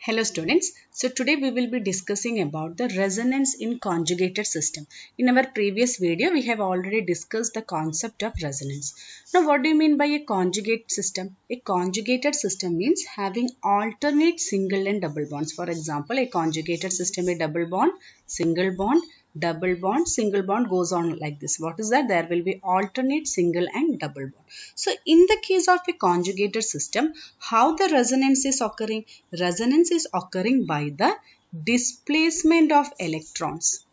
Hello students, so today we will be discussing about the resonance in conjugated system. In our previous video we have already discussed the concept of resonance. Now what do you mean by a conjugate system? A conjugated system means having alternate single and double bonds. For example, a conjugated system, a double bond, double bond, single bond goes on like this. What is that? There will be alternate single and double bond. So in the case of a conjugated system, how the resonance is occurring? Resonance is occurring by the displacement of electrons.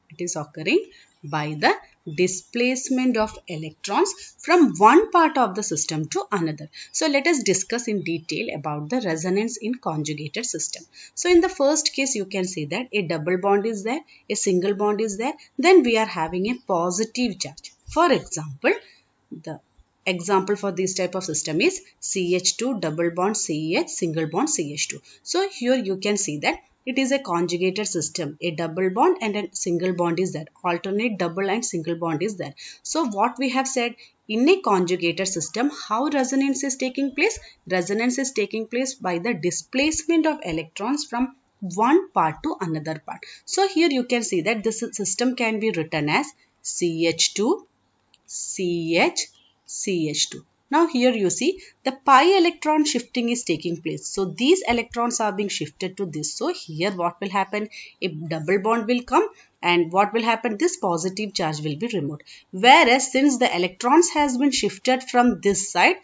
It is occurring by the displacement of electrons from one part of the system to another. So let us discuss in detail about the resonance in conjugated system. So in the first case you can see that a double bond is there, a single bond is there, then we are having a positive charge. For example, the example for this type of system is CH2 double bond CH single bond CH2. So here you can see that it is a conjugated system. A double bond and a single bond is there. Alternate double and single bond is there. So what we have said, in a conjugated system, how resonance is taking place? Resonance is taking place by the displacement of electrons from one part to another part. So here you can see that this system can be written as CH2 CH, CH2. Now here you see the pi electron shifting is taking place. So these electrons are being shifted to this. So here what will happen? A double bond will come and what will happen? This positive charge will be removed. Whereas since the electrons has been shifted from this side,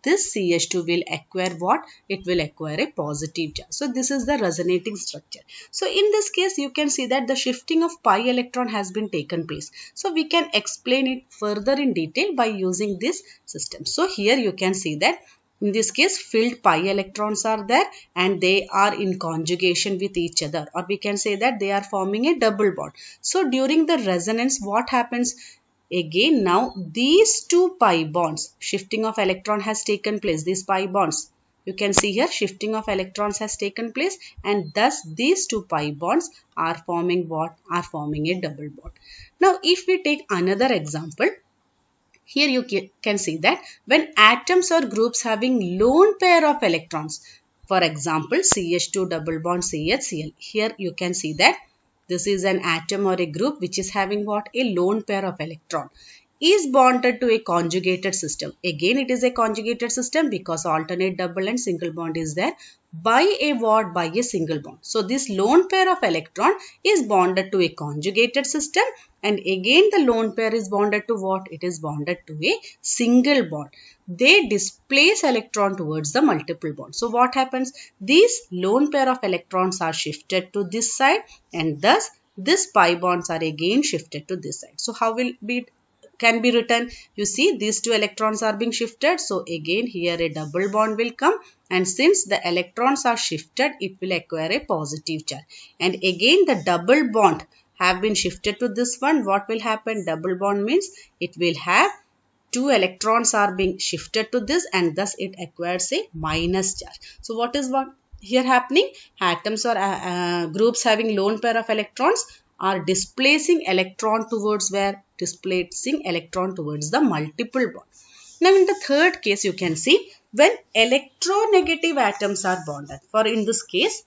this CH2 will acquire what? It will acquire a positive charge. So this is the resonating structure. So in this case you can see that the shifting of pi electron has been taken place. So we can explain it further in detail by using this system. So here you can see that in this case filled pi electrons are there and they are in conjugation with each other, or we can say that they are forming a double bond. So during the resonance what happens? Again now these two pi bonds, shifting of electron has taken place, these pi bonds. You can see here shifting of electrons has taken place and thus these two pi bonds are forming what? Are forming a double bond. Now if we take another example, here you can see that when atoms or groups having lone pair of electrons, for example CH2 double bond CHCl, here you can see that this is an atom or a group which is having what? A lone pair of electron is bonded to a conjugated system. Again it is a conjugated system because alternate double and single bond is there by a what? By a single bond. So this lone pair of electron is bonded to a conjugated system and again the lone pair is bonded to what? It is bonded to a single bond. They displace electron towards the multiple bond. So what happens? These lone pair of electrons are shifted to this side and thus this pi bonds are again shifted to this side. So how will be can be written? You see these two electrons are being shifted. So again here a double bond will come and since the electrons are shifted it will acquire a positive charge. And again the double bond have been shifted to this one. What will happen? Double bond means it will have two electrons are being shifted to this and thus it acquires a minus charge. So what is what here happening? Atoms or groups having lone pair of electrons are displacing electron towards where? Displacing electron towards the multiple bond. Now in the third case you can see when electronegative atoms are bonded. For in this case,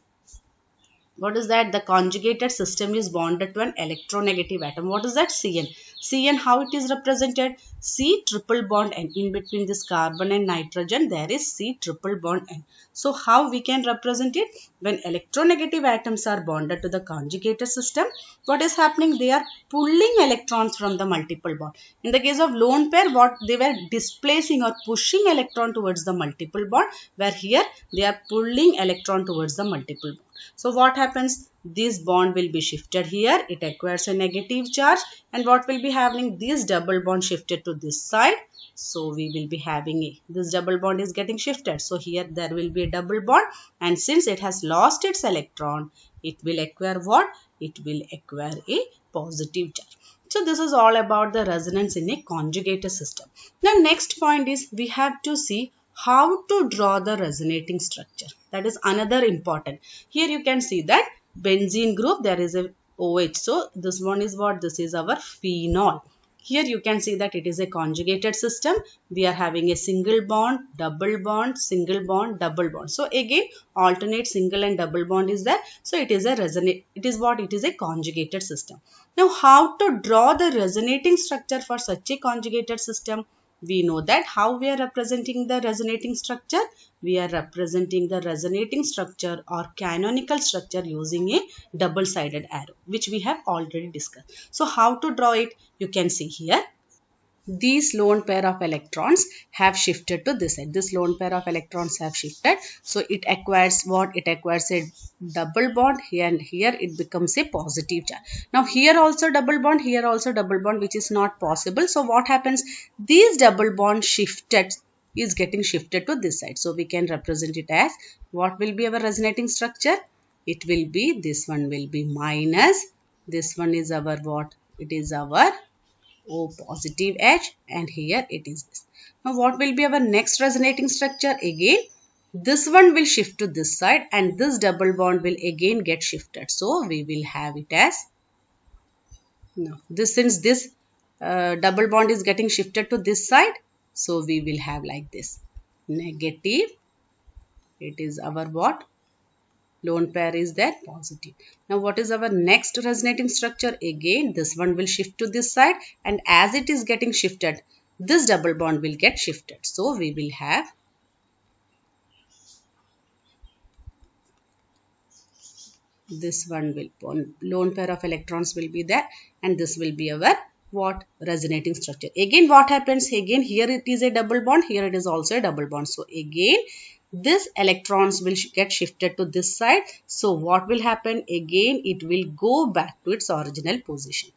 what is that? The conjugated system is bonded to an electronegative atom. What is that? Cn. Cn, how it is represented? C triple bond N. In between this carbon and nitrogen there is C triple bond N. So how we can represent it? When electronegative atoms are bonded to the conjugated system, what is happening? They are pulling electrons from the multiple bond. In the case of lone pair, what they were displacing or pushing electron towards the multiple bond, where here they are pulling electron towards the multiple bond. So what happens? This bond will be shifted here. It acquires a negative charge. And what will be happening? This double bond shifted to this side. So we will be having this double bond is getting shifted. So here there will be a double bond. And since it has lost its electron, it will acquire what? It will acquire a positive charge. So this is all about the resonance in a conjugated system. Now next point is we have to see how to draw the resonating structure. That is another important. Here you can see that benzene group there is a OH. So this one is what? This is our phenol. Here you can see that it is a conjugated system. We are having a single bond, double bond, single bond, double bond. So again, alternate single and double bond is there. So it is a resonate. It is what? It is a conjugated system. Now, how to draw the resonating structure for such a conjugated system? We know that how we are representing the resonating structure. We are representing the resonating structure or canonical structure using a double-sided arrow, which we have already discussed. So how to draw it? You can see here. These lone pair of electrons have shifted to this side. This lone pair of electrons have shifted. So it acquires what? It acquires a double bond here, and here it becomes a positive charge. Now here also double bond, here also double bond, which is not possible. So what happens? These double bond shifted is getting shifted to this side. So we can represent it as what will be our resonating structure? It will be, this one will be minus, this one is our what? It is our O positive edge, and here it is this. Now what will be our next resonating structure? Again, this one will shift to this side and this double bond will again get shifted. So we will have it as, now this, since this double bond is getting shifted to this side, so we will have like this, negative, it is our what? Lone pair is there, positive. Now what is our next resonating structure? Again, this one will shift to this side, and as it is getting shifted, this double bond will get shifted. So we will have this one will, lone pair of electrons will be there, and this will be our what? Resonating structure. Again what happens? Again here it is a double bond, here it is also a double bond. So again this electrons will get shifted to this side. So what will happen? Again it will go back to its original position.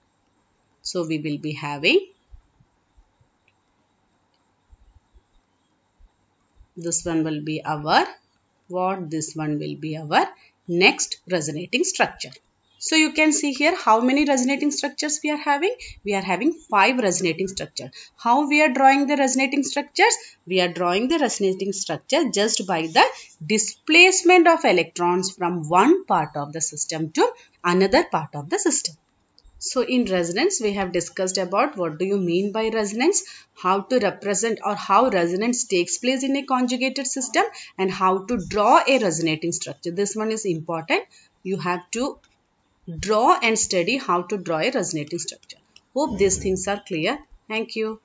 So we will be having this one will be our what? This one will be our next resonating structure. So you can see here how many resonating structures we are having. We are having 5 resonating structures. How we are drawing the resonating structures? We are drawing the resonating structure just by the displacement of electrons from one part of the system to another part of the system. So in resonance, we have discussed about what do you mean by resonance, how to represent or how resonance takes place in a conjugated system, and how to draw a resonating structure. This one is important. You have to draw and study how to draw a resonating structure. Hope these things are clear. Thank you.